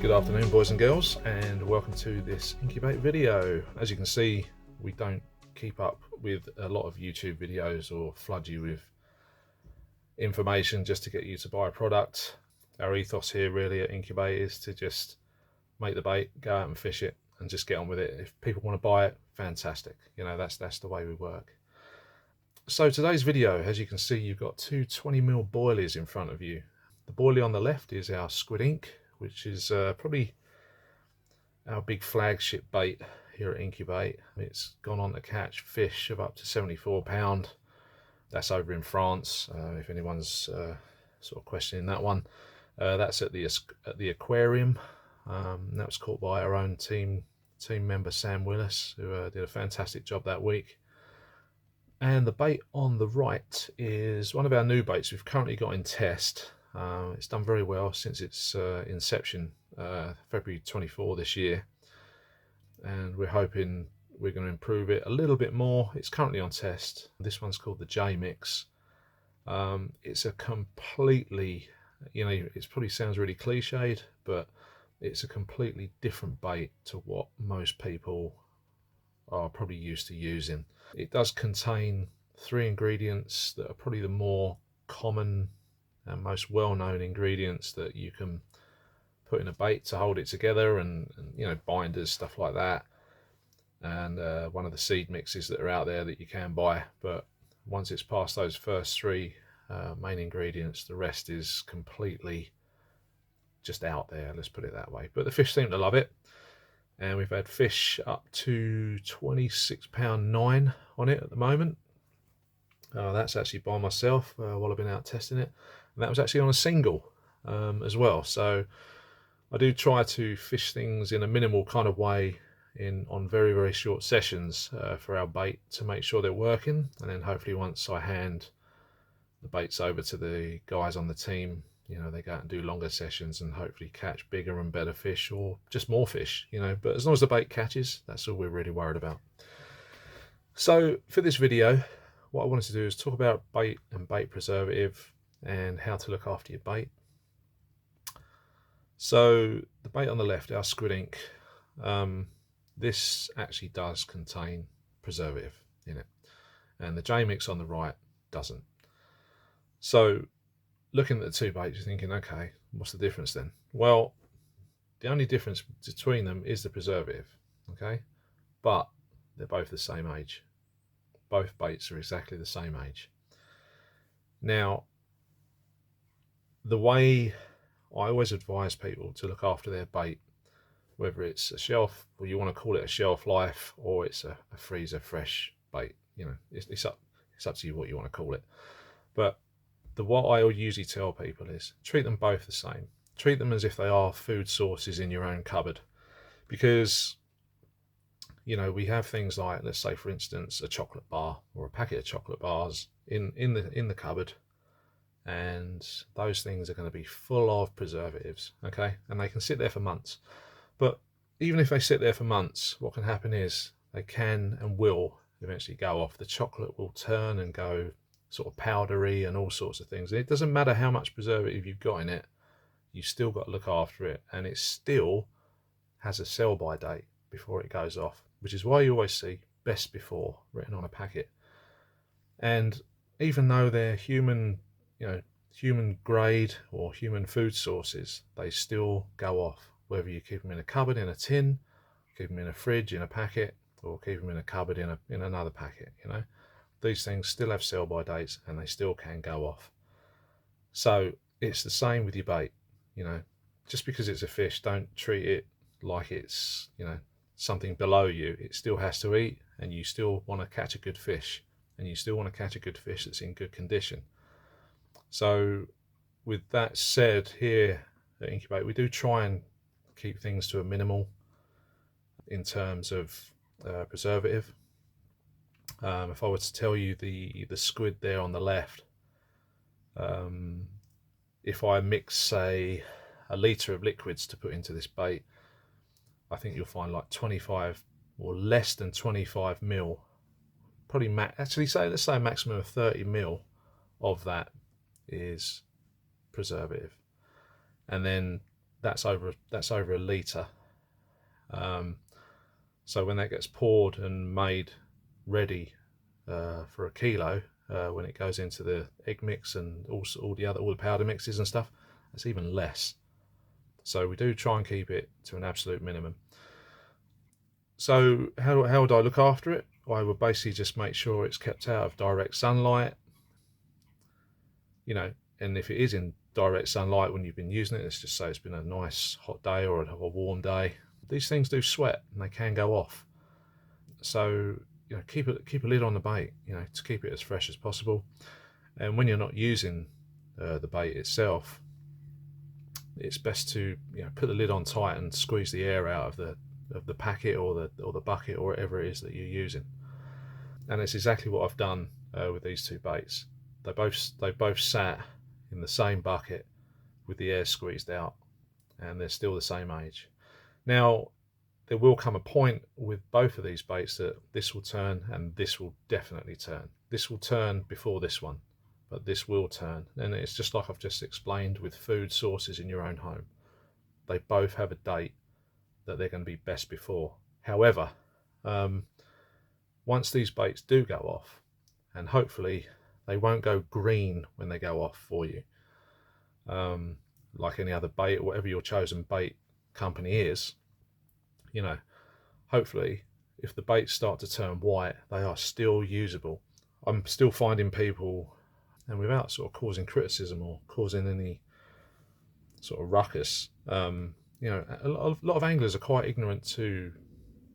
Good afternoon, boys and girls, and welcome to this Incubate video. As you can see, we don't keep up with a lot of YouTube videos or flood you with information just to get you to buy a product. Our ethos here really at Incubate is to just make the bait, go out and fish it, and just get on with it. If people want to buy it, fantastic. You know, that's the way we work. So today's video, as you can see, you've got two 20mm boilies in front of you. The boilie on the left is our Squid Ink, which is probably our big flagship bait here at Incubate. It's gone on to catch fish of up to 74 pound. That's over in France, if anyone's sort of questioning that one. That's at the aquarium. That was caught by our own team member Sam Willis, who did a fantastic job that week. And the bait on the right is one of our new baits we've currently got in test. It's done very well since its inception, February 24 this year, and we're hoping we're going to improve it a little bit more. It's currently on test. This one's called the J Mix. It's a completely, you know, it probably sounds really cliched, but it's a completely different bait to what most people are probably used to using. It does contain 3 ingredients that are probably the more common and most well-known ingredients that you can put in a bait to hold it together, and you know, binders, stuff like that, and one of the seed mixes that are out there that you can buy. But once it's past those first 3 main ingredients, the rest is completely just out there, let's put it that way. But the fish seem to love it, and we've had fish up to 26.9 pound on it at the moment. That's actually by myself while I've been out testing it, and that was actually on a single as well. So I do try to fish things in a minimal kind of way on very, very short sessions for our bait to make sure they're working, and then hopefully once I hand the baits over to the guys on the team, you know, they go out and do longer sessions and hopefully catch bigger and better fish, or just more fish, you know. But as long as the bait catches, that's all we're really worried about. So for this video, what I wanted to do is talk about bait and bait preservative and how to look after your bait. So the bait on the left, our Squid Ink, this actually does contain preservative in it, and the J Mix on the right doesn't. So looking at the two baits, you're thinking, okay, what's the difference then? Well, the only difference between them is the preservative, okay? But they're both the same age. Both baits are exactly the same age. Now, the way I always advise people to look after their bait, whether it's a shelf, or you want to call it a shelf life, or it's a freezer fresh bait, you know, it's up to you what you want to call it. But what I usually tell people is treat them both the same. Treat them as if they are food sources in your own cupboard, because you know, we have things like, let's say for instance, a chocolate bar or a packet of chocolate bars in the cupboard, and those things are going to be full of preservatives, okay, and they can sit there for months. But even if they sit there for months, what can happen is they can and will eventually go off. The chocolate will turn and go sort of powdery and all sorts of things. And it doesn't matter how much preservative you've got in it, you still got to look after it, and it still has a sell by date before it goes off, which is why you always see best before written on a packet. And even though they're human, you know, human grade or human food sources, they still go off, whether you keep them in a cupboard, in a tin, keep them in a fridge, in a packet, or keep them in a cupboard in another packet. You know, these things still have sell by dates, and they still can go off. So it's the same with your bait. You know, just because it's a fish, don't treat it like it's, you know, something below you. It still has to eat, and you still want to catch a good fish, and you still want to catch a good fish that's in good condition. So with that said, here at Incubate, we do try and keep things to a minimal in terms of preservative. If I were to tell you the squid there on the left, if I mix, say, a litre of liquids to put into this bait, I think you'll find like 25 or less than 25 mil, probably let's say a maximum of 30 mil of that is preservative. And then that's over a litre. So when that gets poured and made ready for a kilo, when it goes into the egg mix and also all the powder mixes and stuff, it's even less. So we do try and keep it to an absolute minimum. So how would I look after it? I would basically just make sure it's kept out of direct sunlight, and if it is in direct sunlight when you've been using it, let's just say it's been a nice hot day or a warm day, these things do sweat and they can go off. So keep a lid on the bait, to keep it as fresh as possible. And when you're not using the bait itself, it's best to put the lid on tight and squeeze the air out of the packet or the bucket or whatever it is that you're using. And it's exactly what I've done with these two baits. They both sat in the same bucket with the air squeezed out, and they're still the same age. Now, there will come a point with both of these baits that this will turn and this will definitely turn. This will turn before this one, but this will turn. And it's just like I've just explained with food sources in your own home. They both have a date that they're going to be best before. However, once these baits do go off, and hopefully they won't go green when they go off for you, like any other bait or whatever your chosen bait company is, hopefully if the baits start to turn white, they are still usable. I'm still finding people, and without sort of causing criticism or causing any sort of ruckus, a lot of anglers are quite ignorant to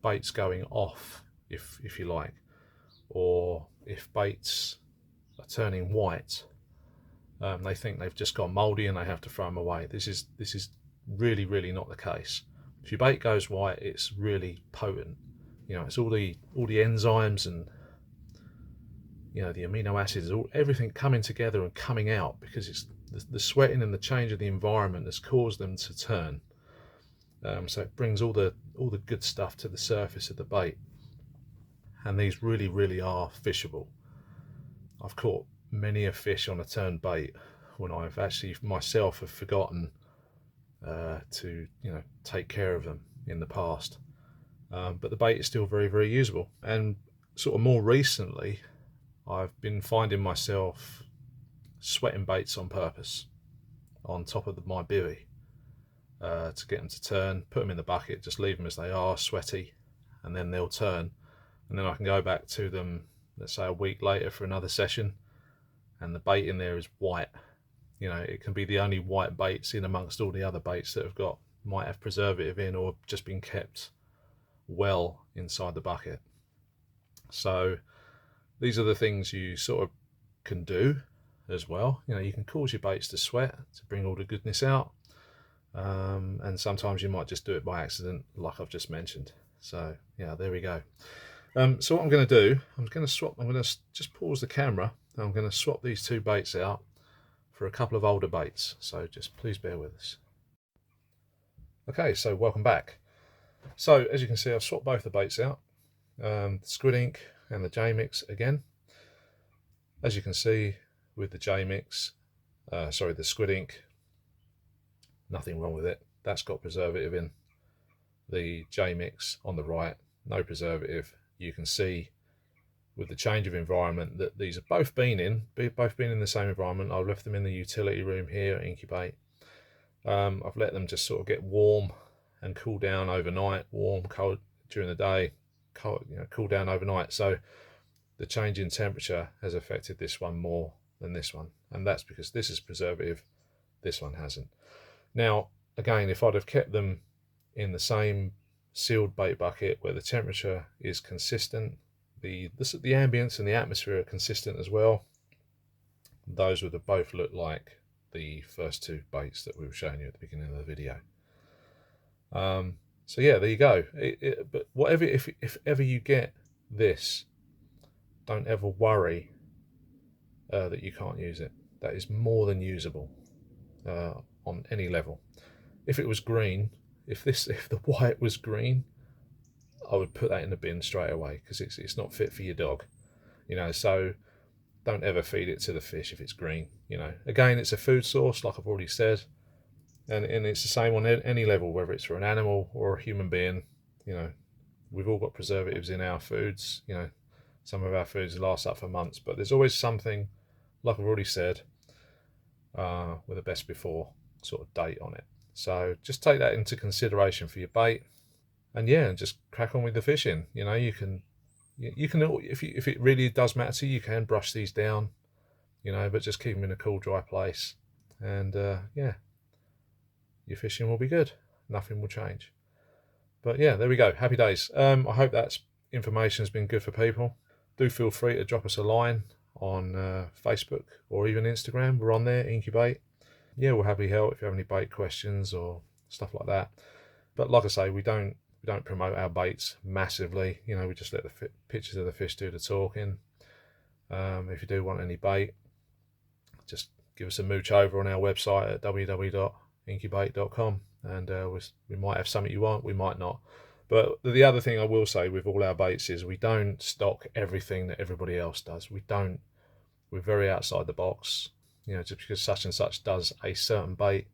baits going off, if you like, or if baits are turning white. They think they've just gone mouldy and they have to throw them away. This is really, really not the case. If your bait goes white, it's really potent. It's all the enzymes and the amino acids, everything coming together and coming out, because it's the sweating and the change of the environment has caused them to turn. So it brings all the good stuff to the surface of the bait, and these really, really are fishable. I've caught many a fish on a turned bait when I've actually myself have forgotten to take care of them in the past, but the bait is still very, very usable. And sort of more recently, I've been finding myself sweating baits on purpose on top of my bivvy to get them to turn, put them in the bucket, just leave them as they are, sweaty, and then they'll turn, and then I can go back to them, let's say a week later for another session, and the bait in there is white. It can be the only white baits in amongst all the other baits that might have preservative in or just been kept well inside the bucket. So these are the things you sort of can do as well. You can cause your baits to sweat to bring all the goodness out, and sometimes you might just do it by accident, like I've just mentioned. So there we go. So what I'm going to do, I'm going to just pause the camera, and I'm going to swap these two baits out for a couple of older baits, so just please bear with us. Okay, so welcome back. So as you can see, I've swapped both the baits out, the Squid Ink and the J-Mix again. As you can see with the J-Mix, the Squid Ink, nothing wrong with it. That's got preservative in. The J-Mix on the right, no preservative. You can see with the change of environment that these have both been in the same environment. I've left them in the utility room here at Incubate. I've let them just sort of get warm and cool down overnight, warm, cold during the day, cool down overnight. So the change in temperature has affected this one more than this one, and that's because this is preservative, this one hasn't. Now again, if I'd have kept them in the same sealed bait bucket where the temperature is consistent, the ambience and the atmosphere are consistent as well, those would have both looked like the first two baits that we were showing you at the beginning of the video. So there you go. But whatever, if ever you get this, don't ever worry that you can't use it. That is more than usable on any level. If it was green, if the white was green, I would put that in the bin straight away, because it's not fit for your dog. So don't ever feed it to the fish if it's green. Again, it's a food source, like I've already said. and it's the same on any level, whether it's for an animal or a human being. You know, we've all got preservatives in our foods. You know, some of our foods last up for months, but there's always something, like I've already said, with a best before sort of date on it. So just take that into consideration for your bait, and yeah, and just crack on with the fishing. You know, you can if it really does matter to you, you can brush these down. You know, but just keep them in a cool, dry place, and yeah, your fishing will be good. Nothing will change. But yeah, there we go. Happy days. I hope that information has been good for people. Do feel free to drop us a line on Facebook or even Instagram. We're on there, Incubate. Yeah, we'll happily help if you have any bait questions or stuff like that. But like I say, we don't promote our baits massively. You know, we just let the pictures of the fish do the talking. If you do want any bait, just give us a mooch over on our website at www.incubate.com, and we might have something you want, we might not. But the other thing I will say with all our baits is we don't stock everything that everybody else does. We're very outside the box. You know, just because such and such does a certain bait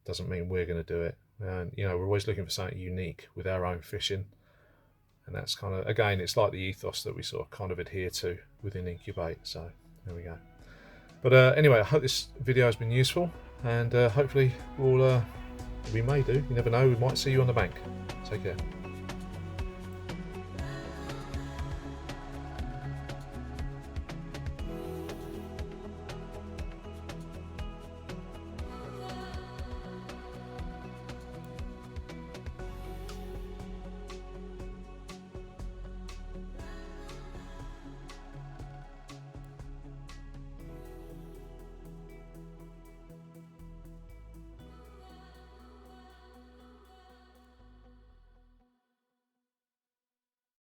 doesn't mean we're going to do it. And you know, we're always looking for something unique with our own fishing, and that's kind of, again, it's like the ethos that we sort of kind of adhere to within Incubate. So there we go. But anyway, I hope this video has been useful, and hopefully we may do. You never know, we might see you on the bank. Take care.